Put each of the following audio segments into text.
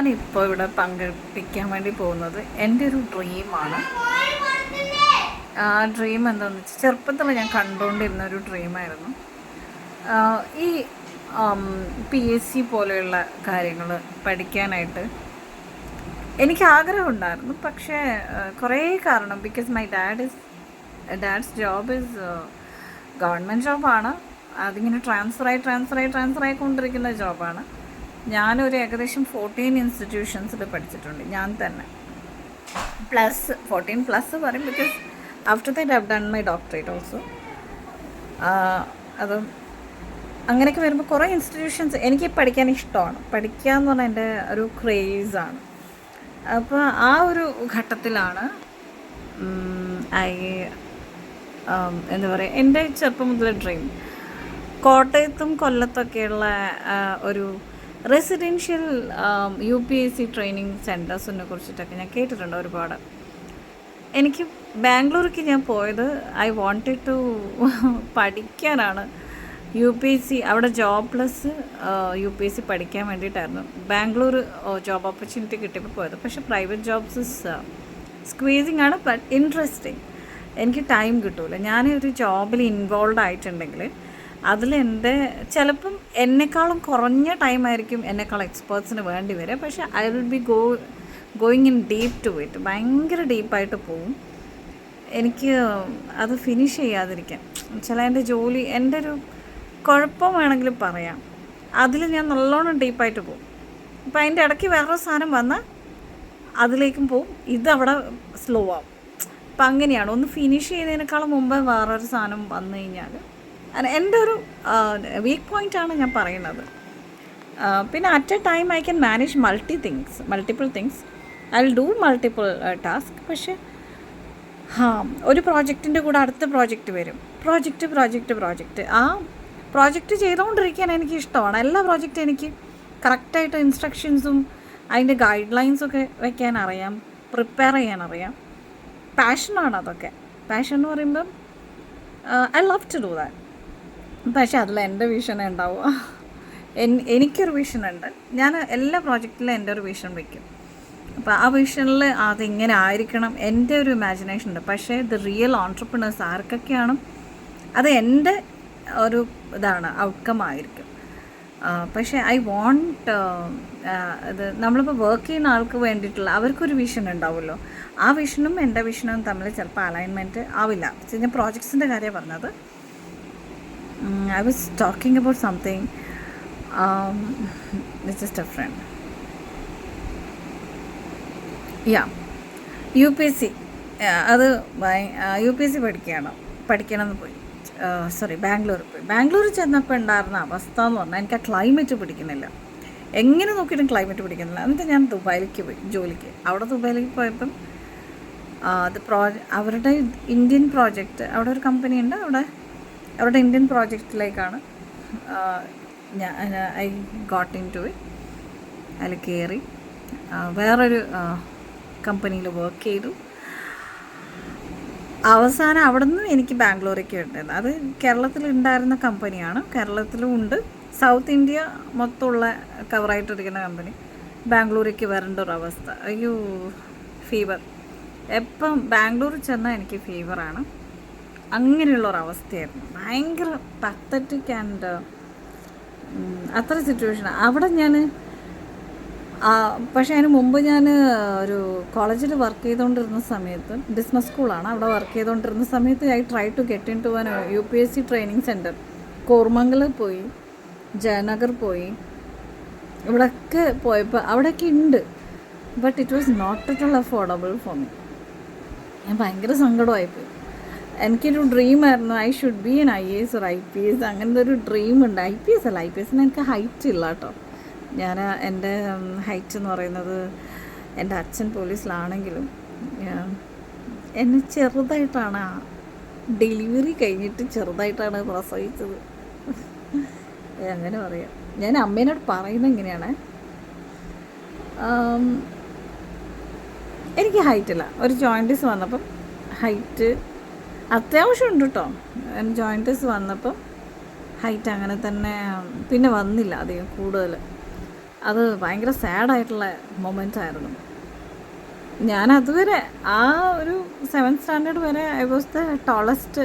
ഞാനിപ്പോൾ ഇവിടെ പങ്കെടുപ്പിക്കാൻ വേണ്ടി പോകുന്നത് എൻ്റെ ഒരു ഡ്രീമാണ്. ആ ഡ്രീം എന്താണെന്ന് വെച്ചാൽ ചെറുപ്പത്തിൽ ഞാൻ കണ്ടുകൊണ്ടിരുന്ന ഒരു ഡ്രീമായിരുന്നു. ഈ PSC പോലെയുള്ള കാര്യങ്ങൾ പഠിക്കാനായിട്ട് എനിക്ക് ആഗ്രഹമുണ്ടായിരുന്നു. പക്ഷേ കുറേ കാരണം, because my dad's job is government ജോബാണ്. അതിങ്ങനെ ട്രാൻസ്ഫർ ആയിക്കൊണ്ടിരിക്കുന്ന ജോബാണ്. ഞാനൊരു ഏകദേശം 14 ഇൻസ്റ്റിറ്റ്യൂഷൻസിൽ പഠിച്ചിട്ടുണ്ട് ഞാൻ തന്നെ. പ്ലസ് 14+ പറയും, because after that I've done my doctorate also. അത് അങ്ങനെയൊക്കെ വരുമ്പോൾ കുറേ ഇൻസ്റ്റിറ്റ്യൂഷൻസ് എനിക്ക് പഠിക്കാൻ ഇഷ്ടമാണ്. പഠിക്കുക എന്ന് പറഞ്ഞാൽ എൻ്റെ ഒരു ക്രേസാണ്. അപ്പോൾ ആ ഒരു ഘട്ടത്തിലാണ് എന്താ പറയുക, എൻ്റെ ചെറുപ്പം മുതൽ ഡ്രീം കോട്ടയത്തും കൊല്ലത്തൊക്കെയുള്ള ഒരു റെസിഡൻഷ്യൽ UPSC ട്രെയിനിങ് സെൻറ്റേഴ്സിനെ കുറിച്ചിട്ടൊക്കെ ഞാൻ കേട്ടിട്ടുണ്ട് ഒരുപാട്. എനിക്ക് ബാംഗ്ലൂർക്ക് ഞാൻ പോയത് ഐ വാണ്ടഡ് ടു പഠിക്കാനാണ്. UPSC അവിടെ ജോബ് പ്ലസ് UPSC പഠിക്കാൻ വേണ്ടിയിട്ടായിരുന്നു ബാംഗ്ലൂർ ജോബ് ഓപ്പർച്യൂണിറ്റി കിട്ടിയപ്പോൾ പോയത്. പക്ഷേ പ്രൈവറ്റ് ജോബ്സ് ഇസ് സ്ക്വീസിങ് ആണ്, ബട്ട് ഇൻട്രസ്റ്റിങ്. എനിക്ക് ടൈം കിട്ടൂല. ഞാനൊരു ജോബിൽ ഇൻവോൾവ് ആയിട്ടുണ്ടെങ്കിൽ അതിലെൻ്റെ ചിലപ്പം എന്നെക്കാളും കുറഞ്ഞ ടൈമായിരിക്കും എന്നെക്കാളും എക്സ്പേർട്സിന് വേണ്ടി വരിക. പക്ഷേ I will be going in deep to it. ഭയങ്കര ഡീപ്പായിട്ട് പോവും. എനിക്ക് അത് ഫിനിഷ് ചെയ്യാതിരിക്കാൻ ചില എൻ്റെ ജോലി, എൻ്റെ ഒരു കുഴപ്പം വേണമെങ്കിലും പറയാം, അതിൽ ഞാൻ നല്ലോണം ഡീപ്പായിട്ട് പോകും. അപ്പോൾ അതിൻ്റെ ഇടയ്ക്ക് വേറൊരു സാധനം വന്നാൽ അതിലേക്കും പോവും, ഇതവിടെ സ്ലോ ആവും. അപ്പം അങ്ങനെയാണ്. ഒന്ന് ഫിനിഷ് ചെയ്യുന്നതിനേക്കാളും മുമ്പ് വേറൊരു സാധനം വന്നു കഴിഞ്ഞാൽ എൻ്റെ ഒരു വീക്ക് പോയിൻ്റാണ് ഞാൻ പറയുന്നത്. പിന്നെ at A time I can manage multiple things. I will do multiple task. പക്ഷേ ഒരു പ്രോജക്റ്റിൻ്റെ കൂടെ അടുത്ത പ്രോജക്റ്റ് വരും. പ്രോജക്റ്റ് ആ പ്രോജക്റ്റ് ചെയ്തുകൊണ്ടിരിക്കാൻ എനിക്ക് ഇഷ്ടമാണ്. എല്ലാ പ്രോജക്റ്റും എനിക്ക് കറക്റ്റായിട്ട് ഇൻസ്ട്രക്ഷൻസും അതിൻ്റെ ഗൈഡ് ലൈൻസൊക്കെ വയ്ക്കാൻ അറിയാം, പ്രിപ്പയർ ചെയ്യാൻ അറിയാം. പാഷനാണ് അതൊക്കെ. പാഷൻ എന്ന് പറയുമ്പം I love to do that. പക്ഷേ അതിൽ എൻ്റെ വിഷനെ ഉണ്ടാവുക. എനിക്കൊരു വിഷനുണ്ട്. ഞാൻ എല്ലാ പ്രോജക്റ്റിലും എൻ്റെ ഒരു വിഷൻ വയ്ക്കും. അപ്പോൾ ആ വിഷനിൽ അതിങ്ങനെ ആയിരിക്കണം, എൻ്റെ ഒരു ഇമാജിനേഷൻ ഉണ്ട്. പക്ഷേ ദ റിയൽ ഓൺട്രപ്രണേഴ്സ് ആർക്കൊക്കെയാണ് അത് എൻ്റെ ഒരു ഇതാണ്, ഔട്ട്കം ആയിരിക്കും. പക്ഷേ ഐ വോണ്ട് ഇത് നമ്മളിപ്പോൾ വർക്ക് ചെയ്യുന്ന ആൾക്ക് വേണ്ടിയിട്ടുള്ള അവർക്കൊരു വിഷൻ ഉണ്ടാവുമല്ലോ. ആ വിഷനും എൻ്റെ വിഷനും തമ്മിൽ ചിലപ്പോൾ അലൈൻമെൻറ്റ് ആവില്ല. ഞാൻ പ്രോജക്ട്സിൻ്റെ കാര്യമാണ് പറഞ്ഞത്. I was talking about something. It's just a friend. Yeah. UPSC. അത് UPSC പഠിക്കണമെന്ന് പോയി. ബാംഗ്ലൂർ ചെന്നപ്പോൾ ഉണ്ടായിരുന്ന അവസ്ഥ എന്ന് പറഞ്ഞാൽ എനിക്ക് ആ ക്ലൈമറ്റ് പിടിക്കുന്നില്ല. എങ്ങനെ നോക്കിയിട്ടും ക്ലൈമറ്റ് പിടിക്കുന്നില്ല. എന്നിട്ട് ഞാൻ ദുബായിലേക്ക് പോയി ജോലിക്ക്. അവിടെ ദുബായിലേക്ക് പോയപ്പം അത് അവരുടെ ഇന്ത്യൻ പ്രോജക്റ്റ്, അവിടെ ഒരു കമ്പനി ഉണ്ട്, അവരുടെ ഇന്ത്യൻ പ്രോജക്റ്റിലേക്കാണ് I got into it. അതിൽ കയറി വേറൊരു കമ്പനിയിൽ വർക്ക് ചെയ്തു. അവസാനം അവിടെ നിന്ന് എനിക്ക് ബാംഗ്ലൂരേക്ക് ഉണ്ടായിരുന്നു. അത് കേരളത്തിലുണ്ടായിരുന്ന കമ്പനിയാണ്, കേരളത്തിലും ഉണ്ട്. സൗത്ത് ഇന്ത്യ മൊത്തമുള്ള കവറായിട്ടിരിക്കുന്ന കമ്പനി. ബാംഗ്ലൂരേക്ക് വരേണ്ട ഒരു അവസ്ഥ. അയ്യോ, ഫീവർ. എപ്പം ബാംഗ്ലൂർ ചെന്നാൽ എനിക്ക് ഫീവറാണ്. അങ്ങനെയുള്ളൊരവസ്ഥയായിരുന്നു. ഭയങ്കര പത്തറ്റിക് ആൻഡ് അത്ര സിറ്റുവേഷൻ അവിടെ ഞാൻ. പക്ഷേ അതിന് മുമ്പ് ഞാൻ ഒരു കോളേജിൽ വർക്ക് ചെയ്തുകൊണ്ടിരുന്ന സമയത്ത്, ബിസിനസ് സ്കൂളാണ്, അവിടെ വർക്ക് ചെയ്തുകൊണ്ടിരുന്ന സമയത്ത് I try to get into an UPSC training centre. Koramangala പോയി, ജയനഗർ പോയി, ഇവിടെയൊക്കെ പോയപ്പോൾ അവിടെയൊക്കെ ഉണ്ട്. But it was not at all affordable for me. ഞാൻ ഭയങ്കര സങ്കടമായിപ്പോയി. എനിക്കൊരു ഡ്രീമായിരുന്നു, I should be an IAS or IPS. അങ്ങനത്തെ ഒരു ഡ്രീമുണ്ട്. IPS അല്ല, IPSന് എനിക്ക് ഹൈറ്റ് ഇല്ല കേട്ടോ. എൻ്റെ ഹൈറ്റ് എന്ന് പറയുന്നത്, എൻ്റെ അച്ഛൻ പോലീസിലാണെങ്കിലും എന്നെ ചെറുതായിട്ടാണ്, ഡെലിവറി കഴിഞ്ഞിട്ട് ചെറുതായിട്ടാണ് പ്രസവിച്ചത്. അങ്ങനെ പറയാം. ഞാൻ അമ്മേനോട് പറയുന്നത് എങ്ങനെയാണ്, എനിക്ക് ഹൈറ്റില്ല. ഒരു ജോയിൻറ്റിസ് വന്നപ്പം ഹൈറ്റ് അത്യാവശ്യം ഉണ്ട് കേട്ടോ. ജോയിൻറ്റിസ് വന്നപ്പം ഹൈറ്റ് അങ്ങനെ തന്നെ പിന്നെ വന്നില്ല അധികം കൂടുതൽ. അത് ഭയങ്കര സാഡായിട്ടുള്ള മൊമെൻ്റ് ആയിരുന്നു. ഞാൻ അതുവരെ ആ ഒരു 7th സ്റ്റാൻഡേർഡ് വരെ ഐ വാസ് ദ ടോളസ്റ്റ്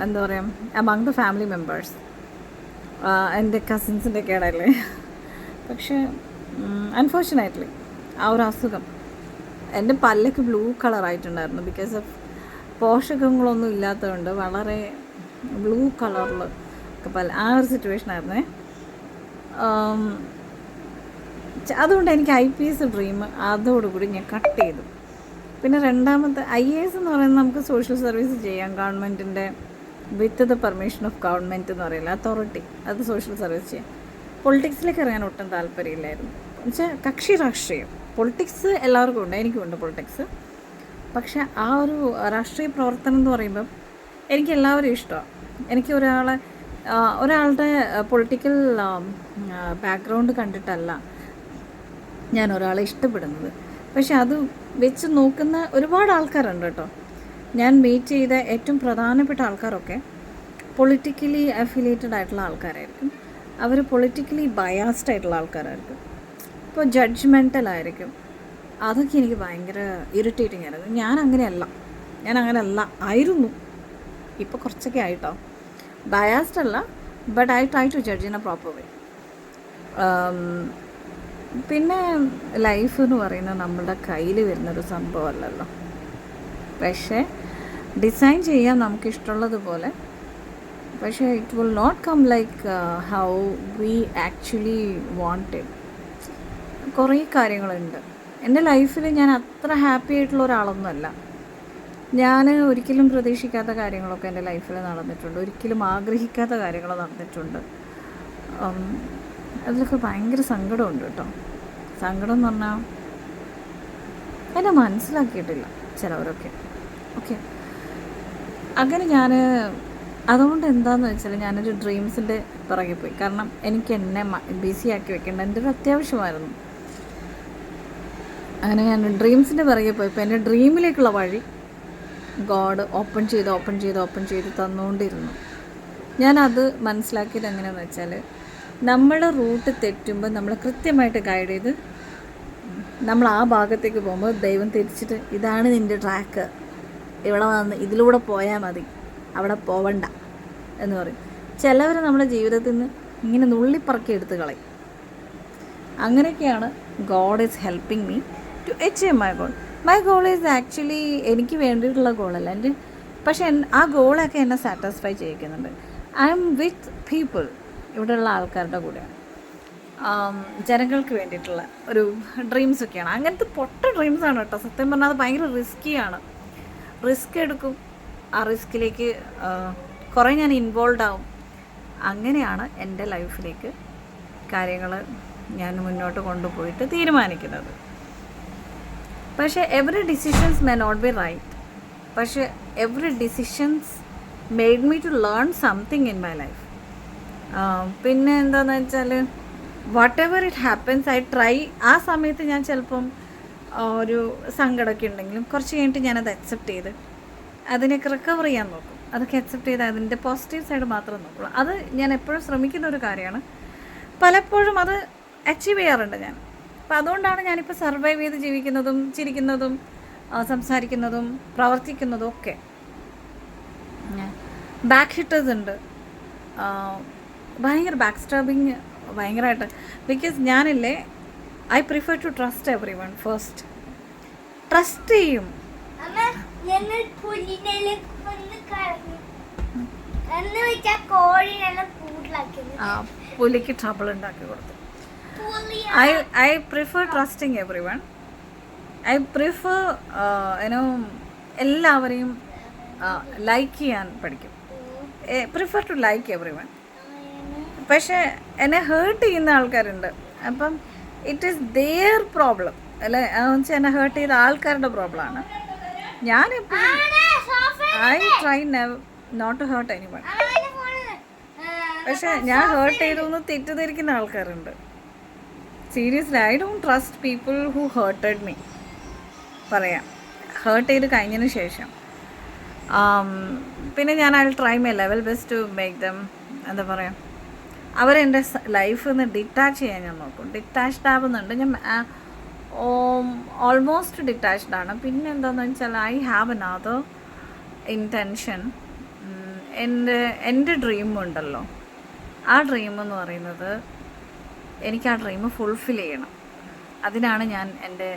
എന്താ പറയുക അമംഗ് ദ ഫാമിലി മെമ്പേഴ്സ്, എൻ്റെ കസിൻസിൻ്റെ ഒക്കെ ഇടയിൽ. പക്ഷേ അൺഫോർച്ചുനേറ്റ്ലി ആ ഒരു അസുഖം എൻ്റെ പല്ലൊക്കെ ബ്ലൂ കളറായിട്ടുണ്ടായിരുന്നു. ബിക്കോസ് ഓഫ് പോഷകങ്ങളൊന്നും ഇല്ലാത്തതുകൊണ്ട് വളരെ ബ്ലൂ കളറിൽ ഒക്കെ പല ആ ഒരു സിറ്റുവേഷനായിരുന്നേ. അതുകൊണ്ട് എനിക്ക് IPS ഡ്രീം അതോടുകൂടി ഞാൻ കട്ട് ചെയ്തു. പിന്നെ രണ്ടാമത്തെ IAS എന്ന് പറയുന്നത് നമുക്ക് സോഷ്യൽ സർവീസ് ചെയ്യാം, ഗവൺമെൻറ്റിൻ്റെ with the permission of government എന്ന് പറയില്ല, അതോറിറ്റി, അത് സോഷ്യൽ സർവീസ് ചെയ്യാം. പൊളിറ്റിക്സിലേക്ക് ഇറങ്ങാൻ ഒട്ടും താല്പര്യമില്ലായിരുന്നു. എന്നുവെച്ചാൽ കക്ഷി രാഷ്ട്രീയം, പൊളിറ്റിക്സ് എല്ലാവർക്കും ഉണ്ട്, എനിക്കുണ്ട് പൊളിറ്റിക്സ്. പക്ഷേ ആ ഒരു രാഷ്ട്രീയ പ്രവർത്തനം എന്ന് പറയുമ്പം എനിക്ക് എല്ലാവരും ഇഷ്ടമാണ്. എനിക്ക് ഒരാളുടെ പൊളിറ്റിക്കൽ ബാക്ക്ഗ്രൗണ്ട് കണ്ടിട്ടല്ല ഞാൻ ഒരാളെ ഇഷ്ടപ്പെടുന്നത്. പക്ഷെ അത് വെച്ച് നോക്കുന്ന ഒരുപാട് ആൾക്കാരുണ്ട് കേട്ടോ. ഞാൻ മീറ്റ് ചെയ്ത ഏറ്റവും പ്രധാനപ്പെട്ട ആൾക്കാരൊക്കെ പൊളിറ്റിക്കലി അഫിലിയേറ്റഡ് ആയിട്ടുള്ള ആൾക്കാരായിരിക്കും. അവർ പൊളിറ്റിക്കലി ബയാസ്ഡ് ആയിട്ടുള്ള ആൾക്കാരായിരിക്കും. ഇപ്പോൾ ജഡ്ജ്മെൻ്റൽ ആയിരിക്കും. അതൊക്കെ എനിക്ക് ഭയങ്കര ഇറിറ്റേറ്റിംഗ് ആയിരുന്നു. ഞാൻ അങ്ങനെയല്ല ആയിരുന്നു. ഇപ്പോൾ കുറച്ചൊക്കെ ആയിട്ടോ. ബയാസ്ഡ് അല്ല, but I try to judge in a proper way. പിന്നെ ലൈഫ് എന്ന് പറയുന്നത് നമ്മളുടെ കയ്യിൽ വരുന്നൊരു സംഭവമല്ലല്ലോ. പക്ഷേ ഡിസൈൻ ചെയ്യാം നമുക്കിഷ്ടമുള്ളതുപോലെ. പക്ഷേ it will not come like how we actually wanted. കുറേ കാര്യങ്ങളുണ്ട് എൻ്റെ ലൈഫിൽ. ഞാൻ അത്ര ഹാപ്പി ആയിട്ടുള്ള ഒരാളൊന്നുമല്ല. ഞാൻ ഒരിക്കലും പ്രതീക്ഷിക്കാത്ത കാര്യങ്ങളൊക്കെ എൻ്റെ ലൈഫിൽ നടന്നിട്ടുണ്ട്. ഒരിക്കലും ആഗ്രഹിക്കാത്ത കാര്യങ്ങൾ നടന്നിട്ടുണ്ട്. അതിലൊക്കെ ഭയങ്കര സങ്കടമുണ്ട് കേട്ടോ. സങ്കടം എന്ന് പറഞ്ഞാൽ എന്നെ മനസ്സിലാക്കിയിട്ടില്ല ചിലവരൊക്കെ. ഓക്കെ, അങ്ങനെ അതുകൊണ്ട് എന്താണെന്ന് വെച്ചാൽ ഞാനൊരു ഡ്രീംസിൻ്റെ പിറകെ പോയി. കാരണം എനിക്ക് എന്നെ ബിസി ആക്കി വെക്കേണ്ട എൻ്റെ ഒരു അത്യാവശ്യമായിരുന്നു. അങ്ങനെ ഞാൻ ഡ്രീംസിൻ്റെ പിറകെ പോയപ്പോൾ എൻ്റെ ഡ്രീമിലേക്കുള്ള വഴി ഗോഡ് ഓപ്പൺ ചെയ്ത് തന്നുകൊണ്ടിരുന്നു. ഞാനത് മനസ്സിലാക്കിയത് എങ്ങനെയാണെന്ന് വെച്ചാൽ, നമ്മുടെ റൂട്ട് തെറ്റുമ്പോൾ നമ്മൾ കൃത്യമായിട്ട് ഗൈഡ് ചെയ്ത് നമ്മൾ ആ ഭാഗത്തേക്ക് പോകുമ്പോൾ ദൈവം തിരിച്ചിട്ട് ഇതാണ് നിൻ്റെ ട്രാക്ക്, ഇവിടെ വന്ന് ഇതിലൂടെ പോയാൽ മതി, അവിടെ പോവണ്ട എന്ന് പറയും. ചിലവർ നമ്മുടെ ജീവിതത്തിൽ നിന്ന് ഇങ്ങനെ നുള്ളിപ്പറക്കി എടുത്ത് കളയും. അങ്ങനെയൊക്കെയാണ് God is helping me to achieve my goal is actually എനിക്ക് വേണ്ടിയിട്ടുള്ള ഗോളല്ല എൻ്റെ. പക്ഷേ ആ ഗോളൊക്കെ എന്നെ സാറ്റിസ്ഫൈ ചെയ്യിക്കുന്നുണ്ട്. ഐ എം വിത്ത് പീപ്പിൾ, ഇവിടെയുള്ള ആൾക്കാരുടെ കൂടെ ജനങ്ങൾക്ക് വേണ്ടിയിട്ടുള്ള ഒരു ഡ്രീംസൊക്കെയാണ്. അങ്ങനത്തെ പൊട്ട ഡ്രീംസാണ് കേട്ടോ. സത്യം പറഞ്ഞാൽ അത് ഭയങ്കര റിസ്ക്കിയാണ്. റിസ്ക് എടുക്കും, ആ റിസ്കിലേക്ക് കുറേ ഞാൻ ഇൻവോൾവ് ആവും. അങ്ങനെയാണ് എൻ്റെ ലൈഫിലേക്ക് കാര്യങ്ങൾ ഞാൻ മുന്നോട്ട് കൊണ്ടുപോയിട്ട് തീരുമാനിക്കുന്നത്. പക്ഷേ every decisions may not be right, പക്ഷേ every decisions made me to learn something in my life. പിന്നെ എന്താണെന്ന് വെച്ചാൽ whatever it happens I try. ആ സമയത്ത് ഞാൻ ചിലപ്പം ഒരു സങ്കടമൊക്കെ ഉണ്ടെങ്കിലും കുറച്ച് കഴിഞ്ഞിട്ട് ഞാനത് അക്സെപ്റ്റ് ചെയ്ത് അതിനൊക്കെ റിക്കവർ ചെയ്യാൻ നോക്കും. അതൊക്കെ അക്സെപ്റ്റ് ചെയ്ത് അതിൻ്റെ പോസിറ്റീവ് സൈഡ് മാത്രം നോക്കുള്ളൂ. അത് ഞാൻ എപ്പോഴും ശ്രമിക്കുന്ന ഒരു കാര്യമാണ്. പലപ്പോഴും അത് അച്ചീവ് ചെയ്യാറുണ്ട് ഞാൻ. അപ്പോൾ അതുകൊണ്ടാണ് ഞാനിപ്പോൾ സർവൈവ് ചെയ്ത് ജീവിക്കുന്നതും ചിരിക്കുന്നതും സംസാരിക്കുന്നതും പ്രവർത്തിക്കുന്നതും ഒക്കെ. ബാക്ക് ഹിറ്റേഴ്സ് ഉണ്ട്, ഭയങ്കര ബാക്ക് സ്റ്റാബിങ് ഭയങ്കരമായിട്ട്. ബിക്കോസ് ഞാനില്ലേ, I prefer to trust everyone first. Trust ചെയ്യും. പുലിക്ക് ട്രബിൾ ഉണ്ടാക്കി കൊടുത്തു. I prefer trusting everyone. I prefer എല്ലാവരെയും ലൈക്ക് ചെയ്യാൻ പഠിക്കും. Prefer to like everyone. പക്ഷേ എന്നെ ഹേർട്ട് ചെയ്യുന്ന ആൾക്കാരുണ്ട്. അപ്പം ഇറ്റ് ഈസ് ദെയർ പ്രോബ്ലം അല്ലേ. എന്നുവെച്ചാൽ എന്നെ ഹേർട്ട് ചെയ്ത ആൾക്കാരുടെ പ്രോബ്ലമാണ്. ഞാൻ I try not to hurt anyone. പക്ഷേ ഞാൻ ഹേർട്ട് ചെയ്തു എന്ന് തെറ്റിദ്ധരിക്കുന്ന ആൾക്കാരുണ്ട്. Seriously I don't trust people who hurted me. പറയാം, ഹേർട്ട് ചെയ്ത് കഴിഞ്ഞതിന് ശേഷം പിന്നെ ഞാൻ I will try my level best to make them എന്താ പറയുക അവരെൻ്റെ ലൈഫിൽ നിന്ന് ഡിറ്റാച്ച് ചെയ്യാൻ ഞാൻ നോക്കും. ഡിറ്റാച്ച്ഡ് ആവുന്നുണ്ട് ഞാൻ, ഓൾമോസ്റ്റ് ഡിറ്റാച്ച്ഡ് ആണ്. പിന്നെ എന്താണെന്ന് വെച്ചാൽ ഐ ഹാവ് അനദർ ഇൻറ്റൻഷൻ. എൻ്റെ ഡ്രീം ഉണ്ടല്ലോ, ആ ഡ്രീം എന്ന് പറയുന്നത് എനിക്ക് ആ ഡ്രീം ഫുൾഫിൽ ചെയ്യണം. അതിനാണ് ഞാൻ എൻ്റെ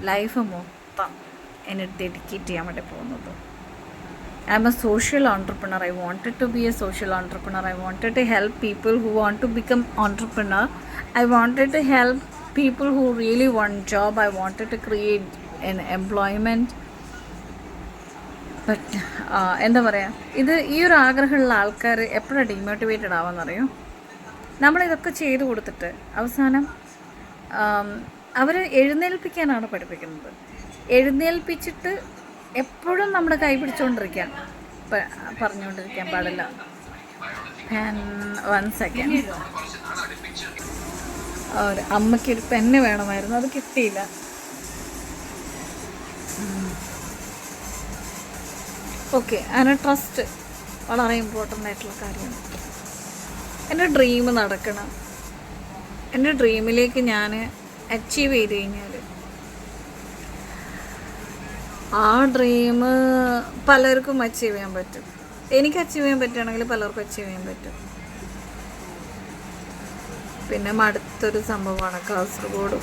ലൈഫ് മൊത്തം എന്നെ ഡെഡിക്കേറ്റ് ചെയ്യാൻ വേണ്ടി പോകുന്നത്. I M A social entrepreneur. I wanted to be a social entrepreneur. I wanted to help people who want to become entrepreneur. I wanted to help people who really want job. I wanted to create an employment. But എന്താ പറയുക, ഈ ഒരു ആഗ്രഹമുള്ള ആൾക്കാർ എപ്പോഴാണ് demotivated ആവാമെന്നറിയോ? നമ്മളിതൊക്കെ ചെയ്തു കൊടുത്തിട്ട് അവസാനം അവർ എഴുന്നേൽപ്പിക്കാനാണ് പഠിപ്പിക്കുന്നത്. എഴുന്നേൽപ്പിച്ചിട്ട് എപ്പോഴും നമ്മുടെ കൈ പിടിച്ചുകൊണ്ടിരിക്കാൻ പറഞ്ഞുകൊണ്ടിരിക്കാൻ പാടില്ല. 1 സെക്കൻഡ്, അമ്മയ്ക്കൊരു പെന്ന് വേണമായിരുന്നു, അത് കിട്ടിയില്ല. ഓക്കെ, അതിന് ട്രസ്റ്റ് വളരെ ഇമ്പോർട്ടൻ്റ് ആയിട്ടുള്ള കാര്യമാണ്. എൻ്റെ ഡ്രീം നടക്കണം. എൻ്റെ ഡ്രീമിലേക്ക് ഞാൻ അച്ചീവ് ചെയ്ത് കഴിഞ്ഞാൽ ആ ഡ്രീം പലർക്കും അച്ചീവ് ചെയ്യാൻ പറ്റും. എനിക്ക് അച്ചീവ് ചെയ്യാൻ പറ്റുകയാണെങ്കിൽ പലർക്കും അച്ചീവ് ചെയ്യാൻ പറ്റും. പിന്നെ അടുത്തൊരു സംഭവമാണ് കാസർഗോഡ്.